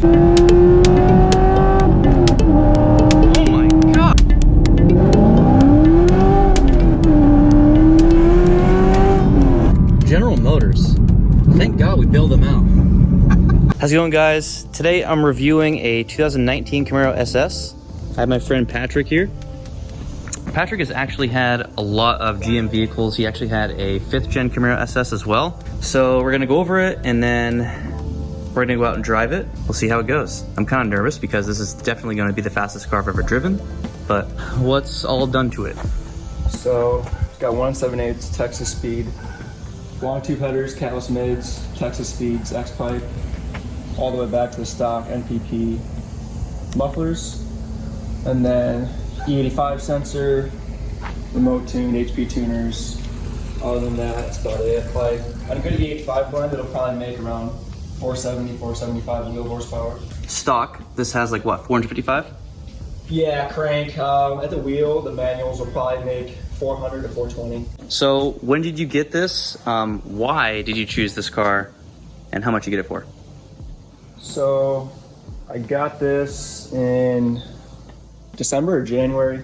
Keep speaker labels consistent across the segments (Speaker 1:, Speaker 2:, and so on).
Speaker 1: Oh my God. General Motors. Thank God we bailed them out. How's it going, guys? Today I'm reviewing a 2019 Camaro SS. I have my friend Patrick here. Patrick has actually had a lot of GM vehicles. He actually had a 5th gen Camaro SS as well. So we're gonna go over it and then we're gonna go out and drive it. We'll see how it goes. I'm kind of nervous because this is definitely gonna be the fastest car I've ever driven, but what's all done to it?
Speaker 2: So it's got 1 7/8 Texas speed, long tube headers, catless mids, Texas speeds, X-pipe, all the way back to the stock NPP mufflers, and then E85 sensor, remote tune, HP tuners. Other than that, that's about it. Like on a good E85 blend, it'll probably make around 470, 475 wheel horsepower.
Speaker 1: Stock, this has like what, 455?
Speaker 2: Yeah, crank. At the wheel, the manuals will probably make 400 to 420.
Speaker 1: So when did you get this? Why did you choose this car? And how much you get it for?
Speaker 2: So I got this in December or January.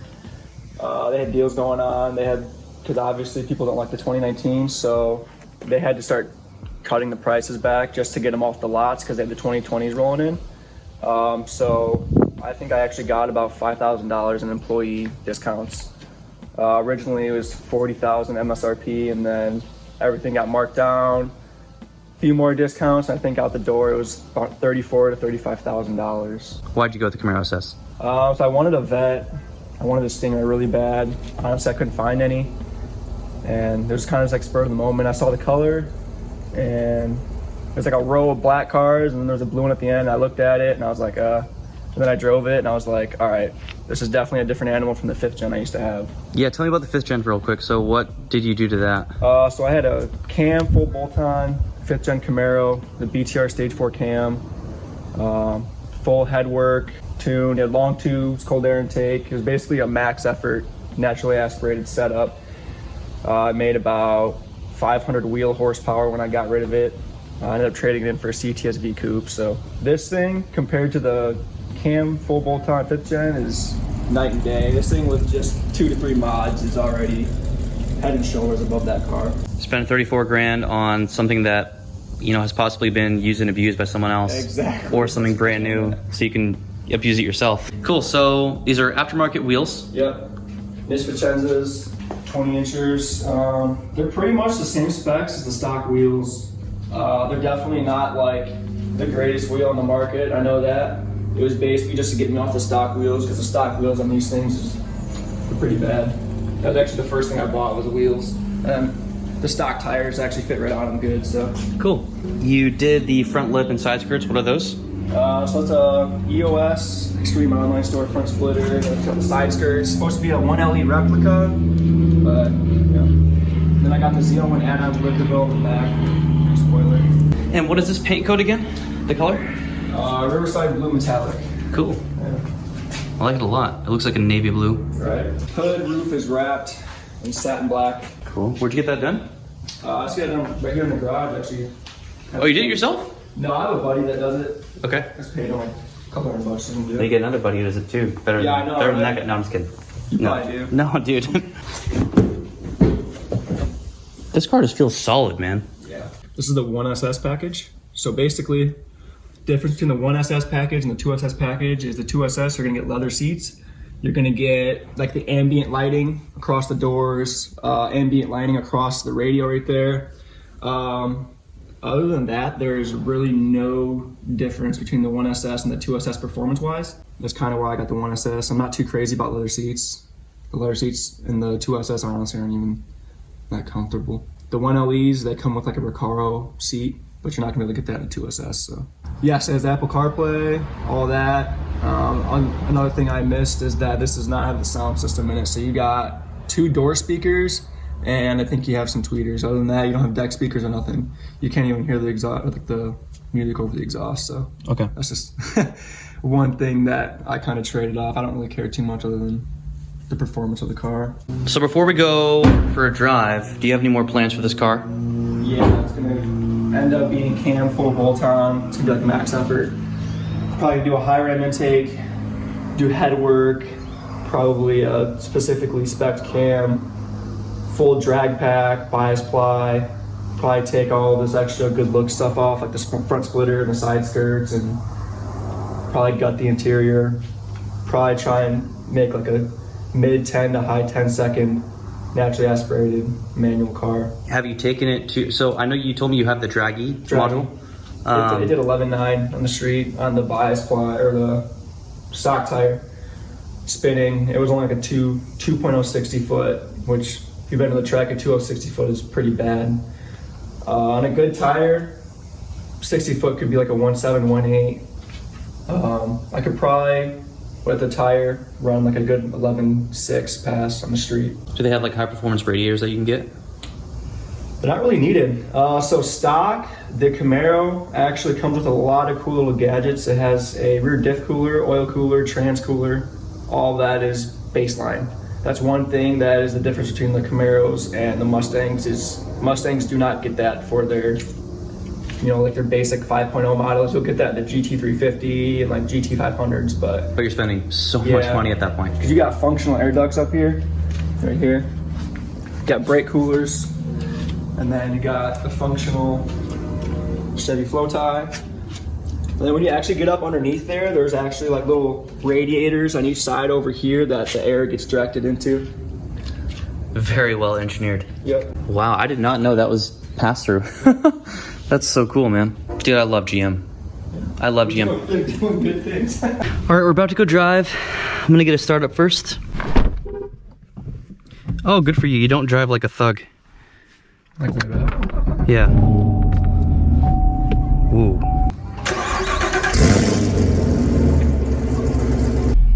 Speaker 2: They had deals going on. They had, because obviously people don't like the 2019, so they had to start cutting the prices back just to get them off the lots because they had the 2020s rolling in. So I think I actually got about $5,000 in employee discounts. Originally it was $40,000 MSRP, and then everything got marked down. Few more discounts. I think out the door it was about $34,000 to $35,000.
Speaker 1: Why'd you go with the Camaro SS?
Speaker 2: So I wanted a vet. I wanted a Stinger really bad. Honestly, I couldn't find any, and it was kind of like spur of the moment. I saw the color, and there's like a row of black cars, and then there's a blue one at the end. I looked at it, and I was like, and then I drove it, and I was like, all right, this is definitely a different animal from the 5th gen I used to have.
Speaker 1: Yeah, tell me about the 5th gen real quick. So what did you do to that?
Speaker 2: So I had a cam full bolt-on 5th gen Camaro, the BTR Stage 4 cam, full headwork, tuned, it had long tubes, cold air intake. It was basically a max effort, naturally aspirated setup. I made about 500 wheel horsepower when I got rid of it. I ended up trading it in for a CTSV coupe. So this thing, compared to the cam full bolt-on 5th gen, is night and day. This thing with just 2 to 3 mods is already head and shoulders above that car.
Speaker 1: Spend 34 grand on something that, you know, has possibly been used and abused by someone else.
Speaker 2: Exactly.
Speaker 1: Or something brand new, so you can abuse it yourself. Cool, so these are aftermarket wheels.
Speaker 2: Yep. Nisvicenzas, 20 inchers. They're pretty much the same specs as the stock wheels. They're definitely not like the greatest wheel on the market, I know that. It was basically just to get me off the stock wheels, because the stock wheels on these things are pretty bad. That was actually the first thing I bought was the wheels. And the stock tires actually fit right on them good, so.
Speaker 1: Cool. You did the front lip and side skirts, what are those?
Speaker 2: So it's a EOS Extreme Online Store front splitter. It's got the side skirts. It's supposed to be a 1LE replica, but yeah. Then I got the Z01 add-on with the bill in the back. Spoiler.
Speaker 1: And what is this paint code again? The color?
Speaker 2: Riverside Blue Metallic.
Speaker 1: Cool.
Speaker 2: Yeah.
Speaker 1: I like it a lot. It looks like a navy blue.
Speaker 2: Right. Hood roof is wrapped in satin black.
Speaker 1: Cool. Where'd you get that done?
Speaker 2: I just got it done right here in the garage, actually.
Speaker 1: Oh, you did it yourself?
Speaker 2: No, I have a buddy that does it.
Speaker 1: Okay.
Speaker 2: I just paid him like a couple $100 to do
Speaker 1: They
Speaker 2: it.
Speaker 1: get another buddy who does it too. Better,
Speaker 2: Yeah, I know,
Speaker 1: better than
Speaker 2: right?
Speaker 1: that guy. No, I'm just kidding.
Speaker 2: You
Speaker 1: No.
Speaker 2: probably do.
Speaker 1: No, dude. This car just feels solid, man.
Speaker 2: Yeah. This is the 1SS package. So basically, difference between the 1SS package and the 2SS package is the 2SS, you're gonna get leather seats. You're gonna get like the ambient lighting across the doors, ambient lighting across the radio right there. Other than that, there's really no difference between the 1SS and the 2SS performance-wise. That's kind of why I got the 1SS. I'm not too crazy about leather seats. The leather seats in the 2SS honestly aren't even that comfortable. The 1LEs, they come with like a Recaro seat, but you're not gonna be able to get that in 2SS. So yes, it has Apple CarPlay, all that. Another thing I missed is that this does not have the sound system in it. So you got 2 door speakers, and I think you have some tweeters. Other than that, you don't have deck speakers or nothing. You can't even hear the exhaust, like the music over the exhaust. So
Speaker 1: Okay.
Speaker 2: that's just one thing that I kind of traded off. I don't really care too much other than the performance of the car.
Speaker 1: So before we go for a drive, do you have any more plans for this car?
Speaker 2: Yeah, it's gonna end up being cam full bolt-on. It's gonna be like max effort. Probably do a high rim intake, do head work, probably a specifically spec'd cam, full drag pack, bias ply, probably take all this extra good look stuff off, like the front splitter and the side skirts, and probably gut the interior. Probably try and make like a mid 10 to high 10 second naturally aspirated manual car.
Speaker 1: Have you taken it to, so I know you told me you have the Draggy module.
Speaker 2: It did 11.9 on the street on the bias ply or the stock tire. Spinning, it was only like a 2.0 60 foot, which if you've been to the track, a 2.0 60 foot is pretty bad. On a good tire, 60 foot could be like a 1.7, 1.8. I could probably, with the tire, run like a good 11.6 pass on the street.
Speaker 1: Do they have like high performance radiators that you can get?
Speaker 2: They're not really needed. So stock, the Camaro actually comes with a lot of cool little gadgets. It has a rear diff cooler, oil cooler, trans cooler. All that is baseline. That's one thing that is the difference between the Camaros and the Mustangs is Mustangs do not get that for their, like their basic 5.0 models. You'll get that in the GT350 and like GT500s, but
Speaker 1: you're spending so much money at that point.
Speaker 2: Because you got functional air ducts up here, right here. You got brake coolers, and then you got the functional Chevy flow tie. And then when you actually get up underneath there, there's actually like little radiators on each side over here that the air gets directed into.
Speaker 1: Very well engineered.
Speaker 2: Yep.
Speaker 1: Wow, I did not know that was pass through. That's so cool, man. Dude, I love GM. I love GM.
Speaker 2: They're doing good things.
Speaker 1: All right, we're about to go drive. I'm gonna get a startup first. Oh, good for you. You don't drive like a thug.
Speaker 2: Like that?
Speaker 1: Yeah. Ooh.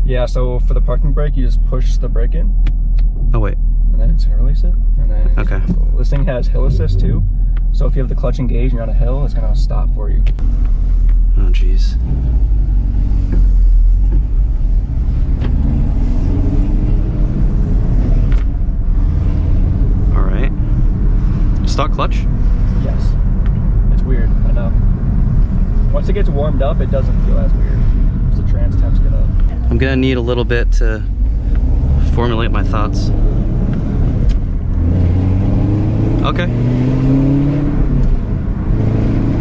Speaker 2: Yeah, so for the parking brake, you just push the brake in,
Speaker 1: Oh, wait.
Speaker 2: and then it's gonna release it. And then
Speaker 1: Okay.
Speaker 2: this thing has hill assist too. So if you have the clutch engaged and you're on a hill, it's gonna stop for you.
Speaker 1: Oh, jeez. All right. Stock clutch?
Speaker 2: Yes. It's weird, I know. Once it gets warmed up, it doesn't feel as weird. As the trans temps get up.
Speaker 1: I'm gonna need a little bit to formulate my thoughts. Okay.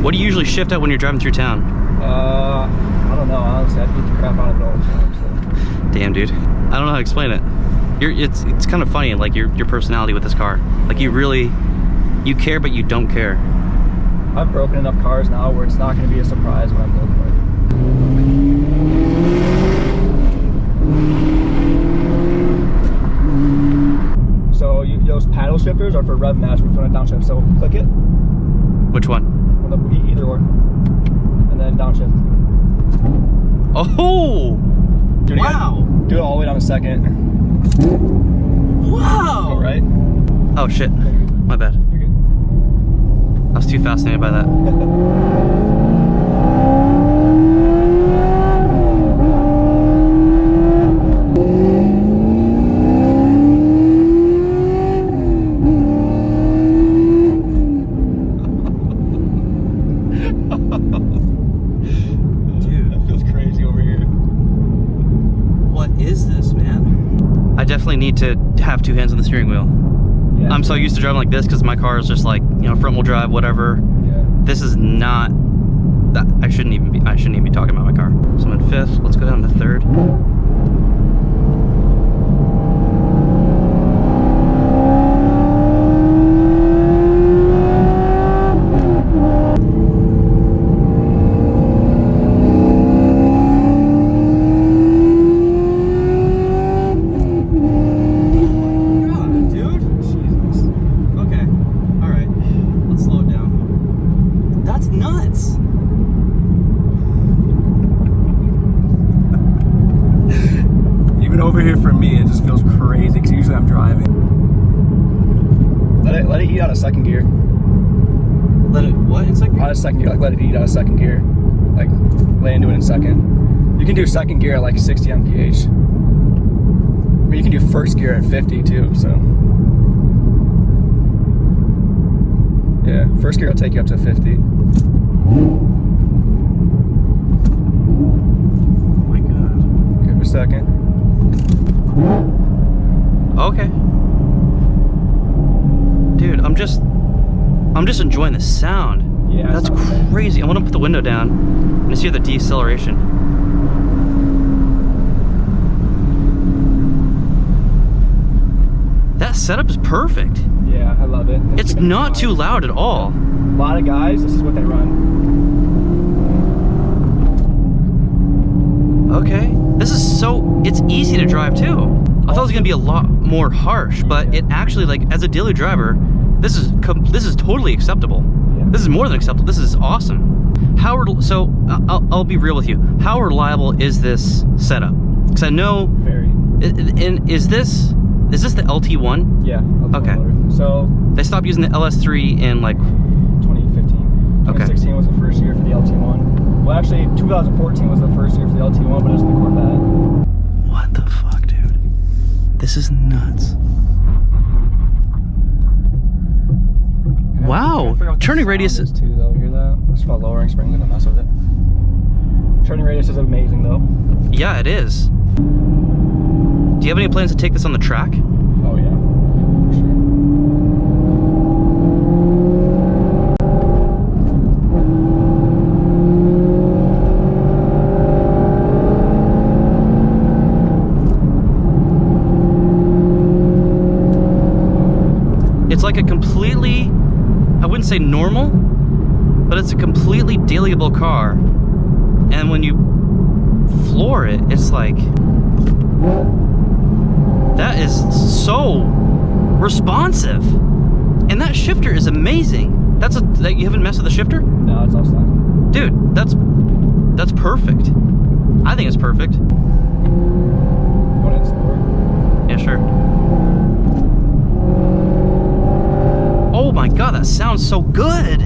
Speaker 1: What do you usually shift at when you're driving through town?
Speaker 2: I don't know, honestly. I beat the crap out of it all the time, so.
Speaker 1: Damn, dude. I don't know how to explain it. It's kind of funny, like your personality with this car. Like you care, but you don't care.
Speaker 2: I've broken enough cars now where it's not going to be a surprise when I'm building it. So those paddle shifters are for rev match if you want to downshift. So click it.
Speaker 1: Which one?
Speaker 2: Either or. And then downshift.
Speaker 1: Oh!
Speaker 2: Do it again. Do it all the way down a second.
Speaker 1: Wow!
Speaker 2: All right.
Speaker 1: Oh shit. My bad.
Speaker 2: You're good.
Speaker 1: I was too fascinated by that. I definitely need to have two hands on the steering wheel. Yeah. I'm so used to driving like this because my car is just like, front wheel drive, whatever. Yeah. This is not that. I shouldn't even be talking about my car. So I'm in fifth. Let's go down to third.
Speaker 2: Over here for me, it just feels crazy because usually I'm driving. Let it eat out of second gear.
Speaker 1: Let it what in second gear?
Speaker 2: Out of second gear, like let it eat out of second gear. Like lay into it in second. You can do second gear at like 60 mph. But you can do first gear at 50 too, so. Yeah, first gear will take you up to 50.
Speaker 1: I'm just enjoying the sound.
Speaker 2: Yeah,
Speaker 1: That's crazy. I want to put the window down and just hear the deceleration. That setup is perfect.
Speaker 2: Yeah, I love it.
Speaker 1: It's not too loud at all.
Speaker 2: A lot of guys, this is what they run.
Speaker 1: Okay. This is it's easy to drive too. I thought it was gonna be a lot more harsh, but it actually, like, as a daily driver, this is totally acceptable.
Speaker 2: Yeah.
Speaker 1: This is more than acceptable. This is awesome. So I'll be real with you. How reliable is this setup? Because I know.
Speaker 2: Very.
Speaker 1: And is this the LT1?
Speaker 2: Yeah.
Speaker 1: Okay.
Speaker 2: So
Speaker 1: they stopped using the LS3 in like
Speaker 2: 2015.
Speaker 1: Okay.
Speaker 2: 2016 was the first year for the LT1. Well, actually, 2014 was the first year for the LT1, but it was in the Corvette.
Speaker 1: What the fuck, dude? This is nuts. Wow. Turning radius is
Speaker 2: too, though. Hear that? It's called lowering spring. Gonna mess with it. Turning radius is amazing, though.
Speaker 1: Yeah, it is. Do you have any plans to take this on the track?
Speaker 2: Oh yeah, for sure.
Speaker 1: It's like a completely, I wouldn't say normal, but it's a completely dailyable car. And when you floor it, it's like, that is so responsive. And that shifter is amazing. That you haven't messed with the shifter?
Speaker 2: No, it's all slime.
Speaker 1: Dude, that's perfect. I think it's perfect.
Speaker 2: Want to explore?
Speaker 1: Yeah, sure. Oh my god, that sounds so good.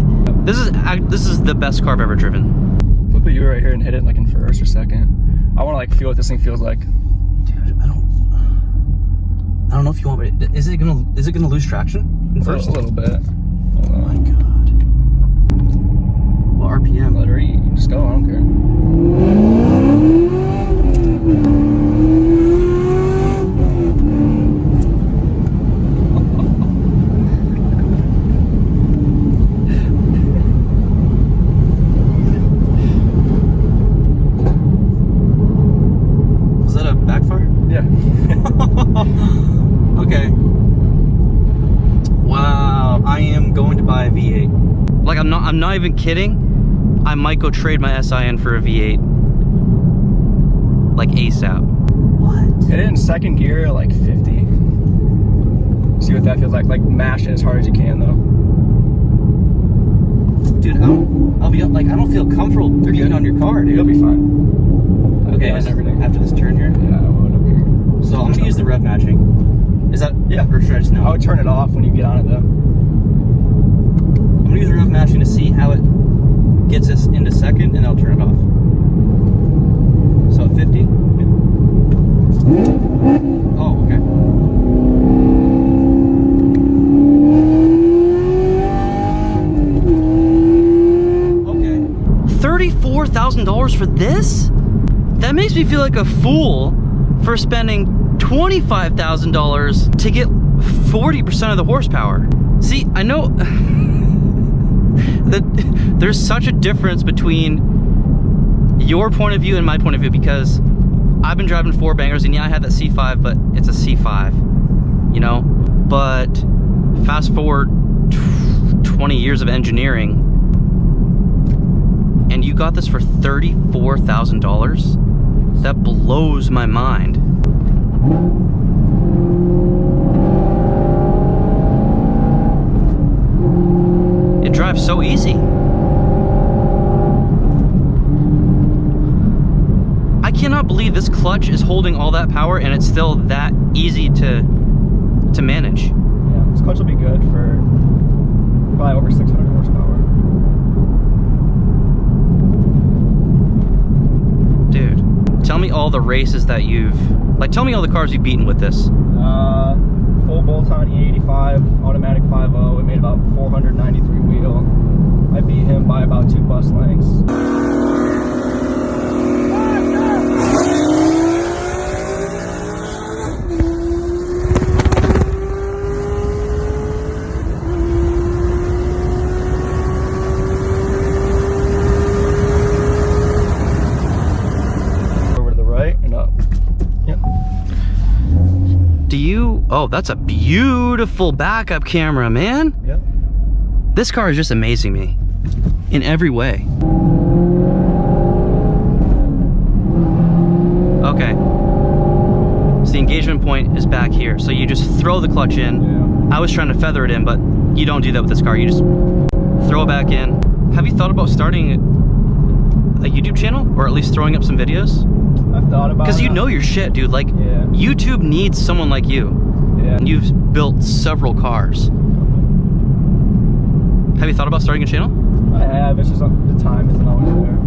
Speaker 1: This is the best car I've ever driven.
Speaker 2: Flip a U right here and hit it like in first or second. I want to like feel what this thing feels like.
Speaker 1: Dude, I don't know if you want me to, is it gonna lose traction in first?
Speaker 2: A little bit. Hold
Speaker 1: Oh
Speaker 2: on.
Speaker 1: my god. What RPM?
Speaker 2: Let her eat. Just go. I don't care.
Speaker 1: Was that a backfire?
Speaker 2: Yeah.
Speaker 1: Okay. Wow, I am going to buy a V8. Like, I'm not even kidding. I might go trade my SI in for a V8. Like ASAP. What?
Speaker 2: Hit it in second gear at like 50. See what that feels like. Like mash it as hard as you can though.
Speaker 1: Dude, I'll be like, I don't feel comfortable being on your car, dude.
Speaker 2: You'll be fine.
Speaker 1: Okay,
Speaker 2: and everything.
Speaker 1: after this turn here.
Speaker 2: Yeah, I would up here.
Speaker 1: So I'm gonna use the rev matching. Is that,
Speaker 2: Yeah.
Speaker 1: or should I just know?
Speaker 2: I would turn it off when you get on it though.
Speaker 1: I'm gonna use the rev matching to see how it gets us into second, and I'll turn it off. So at 50? Oh, okay. Okay. $34,000 for this? That makes me feel like a fool for spending $25,000 to get 40% of the horsepower. See, I know that there's such a difference between your point of view and my point of view, because I've been driving four bangers, and yeah, I had that C5, but it's a C5, you know? But fast forward 20 years of engineering, and you got this for $34,000? That blows my mind. It drives so easy. I cannot believe this clutch is holding all that power and it's still that easy to manage.
Speaker 2: Yeah, this clutch will be good for probably over 600 horsepower.
Speaker 1: Dude, tell me all the races that tell me all the cars you've beaten with this.
Speaker 2: Full bolt-on E85, automatic 5.0. It made about 493 wheel. I beat him by about 2 bus lengths.
Speaker 1: Oh, that's a beautiful backup camera, man.
Speaker 2: Yep.
Speaker 1: This car is just amazing me in every way. Okay. So the engagement point is back here. So you just throw the clutch in.
Speaker 2: Yeah.
Speaker 1: I was trying to feather it in, but you don't do that with this car. You just throw it back in. Have you thought about starting a YouTube channel, or at least throwing up some videos?
Speaker 2: I've thought about it.
Speaker 1: Because you know your shit, dude. Like,
Speaker 2: Yeah.
Speaker 1: YouTube needs someone like you.
Speaker 2: Yeah.
Speaker 1: You've built several cars. Have you thought about starting a channel?
Speaker 2: I have. It's just the time isn't always there.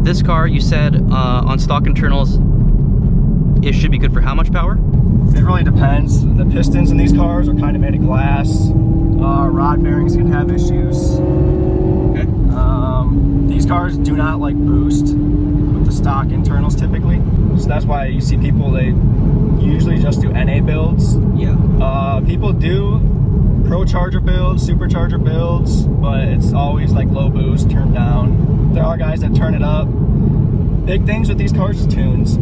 Speaker 1: This car, you said on stock internals, it should be good for how much power?
Speaker 2: It really depends. The pistons in these cars are kind of made of glass. Rod bearings can have issues.
Speaker 1: Okay.
Speaker 2: These cars do not like boost with the stock internals typically. So that's why you see people, they usually just do NA builds.
Speaker 1: Yeah.
Speaker 2: People do Pro Charger builds, Supercharger builds, but it's always like low boost, turned down. There are guys that turn it up. Big things with these cars is tunes.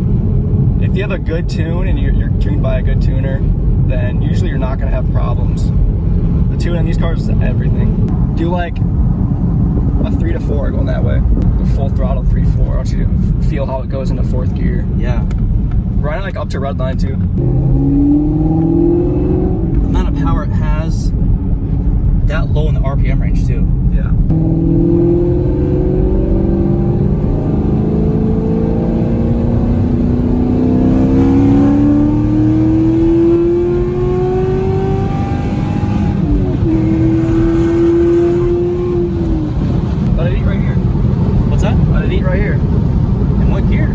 Speaker 2: If you have a good tune and you're tuned by a good tuner, then usually you're not going to have problems. The tune in these cars is everything. Do like a 3 to 4 going that way. The full throttle 3-4. I want you to feel how it goes into 4th gear.
Speaker 1: Yeah.
Speaker 2: Running like up to red line too.
Speaker 1: The amount of power it has, that low in the RPM range too.
Speaker 2: Yeah. Let it eat right here.
Speaker 1: What's that?
Speaker 2: Let it eat right here.
Speaker 1: In what gear?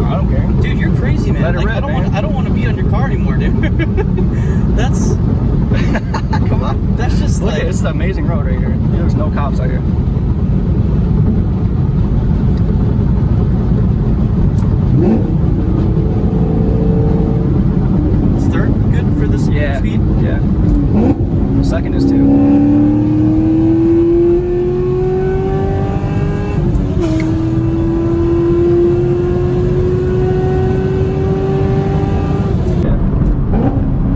Speaker 2: I don't care.
Speaker 1: Dude, you're crazy, man.
Speaker 2: Let it
Speaker 1: Like,
Speaker 2: rip,
Speaker 1: I don't want to be on your car anymore, dude. That's
Speaker 2: Come on.
Speaker 1: that's just
Speaker 2: Look
Speaker 1: like
Speaker 2: at this is an amazing road right here. There's no cops out here.
Speaker 1: is third good for this
Speaker 2: Yeah.
Speaker 1: speed?
Speaker 2: Yeah. Second is 2. Yeah.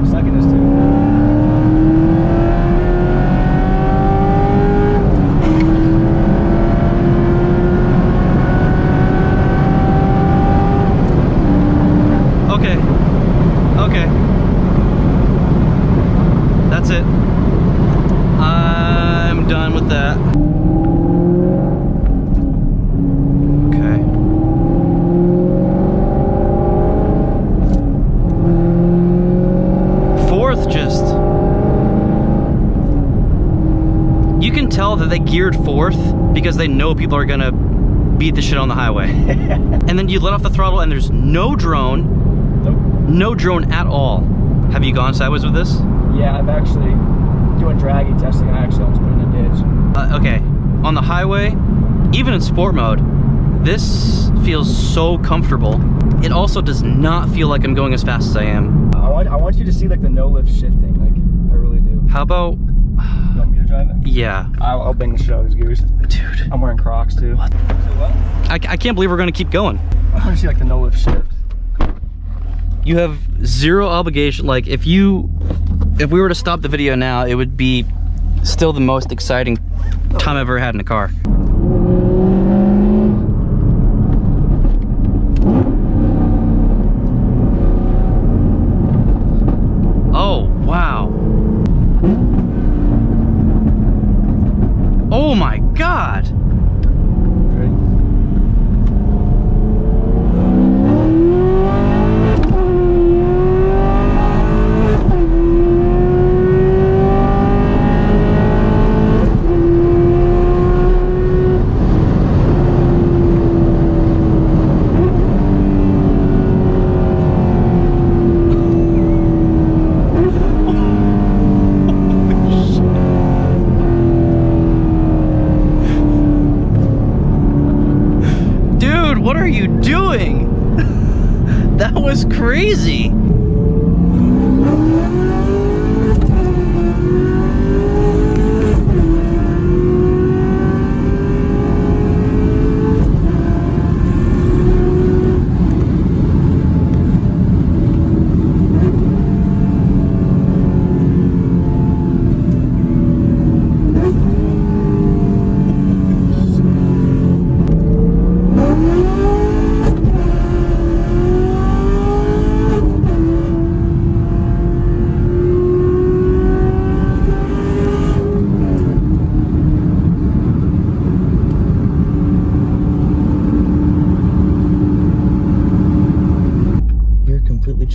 Speaker 2: Second is 2.
Speaker 1: Okay. Okay. That's it. I'm done with that. Okay. Fourth, just. You can tell that they geared fourth because they know people are gonna beat the shit on the highway. And then you let off the throttle and there's no drone.
Speaker 2: Nope.
Speaker 1: No drone at all. Have you gone sideways with this?
Speaker 2: Yeah, I've actually doing draggy testing. I actually almost put in a ditch.
Speaker 1: Okay, on the highway, even in sport mode, this feels so comfortable. It also does not feel like I'm going as fast as I am.
Speaker 2: I want you to see like the no lift shifting. Like I really do.
Speaker 1: How about,
Speaker 2: You want me to drive it?
Speaker 1: yeah,
Speaker 2: I'll bang the shit out of these gears.
Speaker 1: dude.
Speaker 2: I'm wearing Crocs too. What? What?
Speaker 1: I can't believe we're gonna keep going.
Speaker 2: I want to see like the no lift shift.
Speaker 1: You have zero obligation. Like if we were to stop the video now, it would be still the most exciting time I've ever had in a car. Oh, wow. Oh my God.
Speaker 2: Ready?
Speaker 1: What are you doing? That was crazy.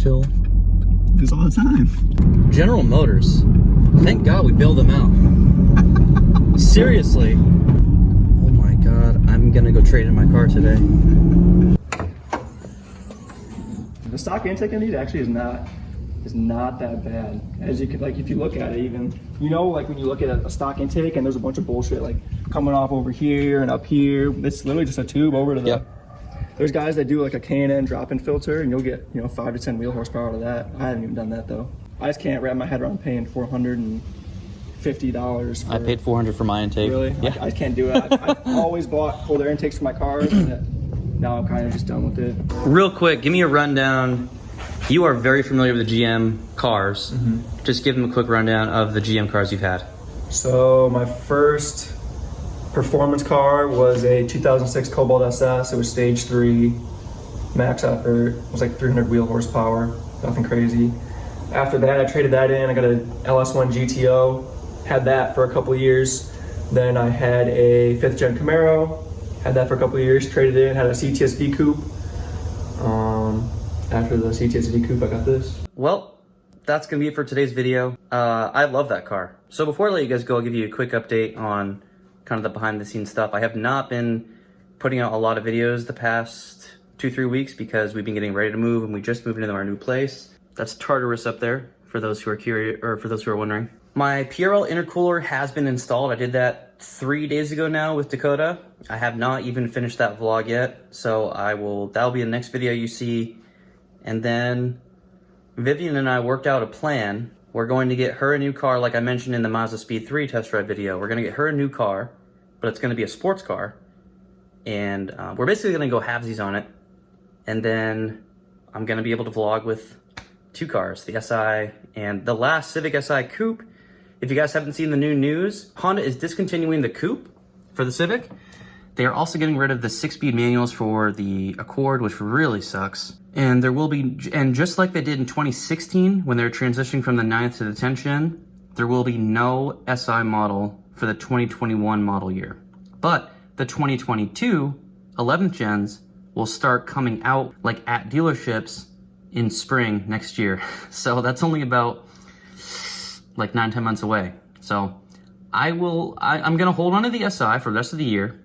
Speaker 1: chill.
Speaker 2: This all the time.
Speaker 1: General Motors. Thank God we bailed them out. Seriously. Oh my God, I'm gonna go trade in my car today.
Speaker 2: The stock intake on these actually is not that bad. As you could, like, if you look at it, even, you know, like when you look at a stock intake and there's a bunch of bullshit like coming off over here and up here. It's literally just a tube over to the.
Speaker 1: Yep.
Speaker 2: There's guys that do like a K&N drop-in filter, and you'll get, you know, 5 to 10 wheel horsepower out of that. I haven't even done that though. I just can't wrap my head around paying $450.
Speaker 1: I paid $400 for my intake.
Speaker 2: Really?
Speaker 1: Yeah.
Speaker 2: I can't do it. I've always bought cold air intakes for my cars, and now I'm kind of just done with it.
Speaker 1: Real quick, give me a rundown. You are very familiar with the GM cars. Just give them a quick rundown of the GM cars you've had.
Speaker 2: So my first performance car was a 2006 Cobalt SS. It was stage 3, max effort. It was like 300 wheel horsepower, nothing crazy. After that, I traded that in. I got an LS1 GTO, had that for a couple of years. Then I had a 5th gen Camaro, had that for a couple of years, traded in, had a CTS-V coupe. After the CTS-V coupe, I got this.
Speaker 1: Well, that's gonna be it for today's video. I love that car. So before I let you guys go, I'll give you a quick update on kind of the behind the scenes stuff. I have not been putting out a lot of videos the past 2-3 weeks because we've been getting ready to move, and we just moved into our new place. That's Tartarus up there, for those who are curious, or for those who are wondering. My PRL intercooler has been installed. I did that 3 days ago now with Dakota. I have not even finished that vlog yet, so that'll be the next video you see. And then Vivian and I worked out a plan. We're going to get her a new car, like I mentioned in the Mazda Speed 3 test drive video. We're gonna get her a new car, but it's gonna be a sports car. And we're basically gonna go halvesies on it. And then I'm gonna be able to vlog with 2 cars, the SI and the last Civic Si Coupe. If you guys haven't seen the new news, Honda is discontinuing the Coupe for the Civic. They are also getting rid of the 6-speed manuals for the Accord, which really sucks. And there will be, and just like they did in 2016, when they're transitioning from the 9th to the 10th gen, there will be no SI model for the 2021 model year. But the 2022 11th gens will start coming out like at dealerships in spring next year. So that's only about like 9-10 months away. So I'm gonna hold on to the SI for the rest of the year.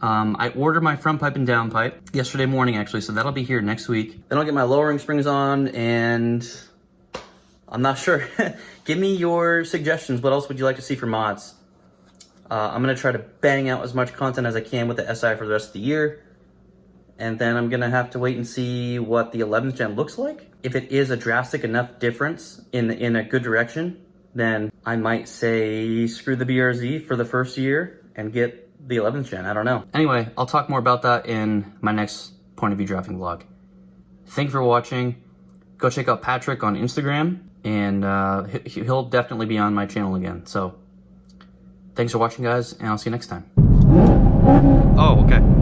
Speaker 1: I ordered my front pipe and down pipe yesterday morning, actually, so that'll be here next week. Then I'll get my lowering springs on, and I'm not sure. Give me your suggestions. What else would you like to see for mods? I'm gonna try to bang out as much content as I can with the SI for the rest of the year. And then I'm gonna have to wait and see what the 11th gen looks like. If it is a drastic enough difference in a good direction, then I might say screw the BRZ for the first year and get the 11th gen. I don't know. Anyway, I'll talk more about that in my next point of view driving vlog. Thank you for watching. Go check out Patrick on Instagram, and he'll definitely be on my channel again. So thanks for watching, guys, and I'll see you next time. Oh, okay.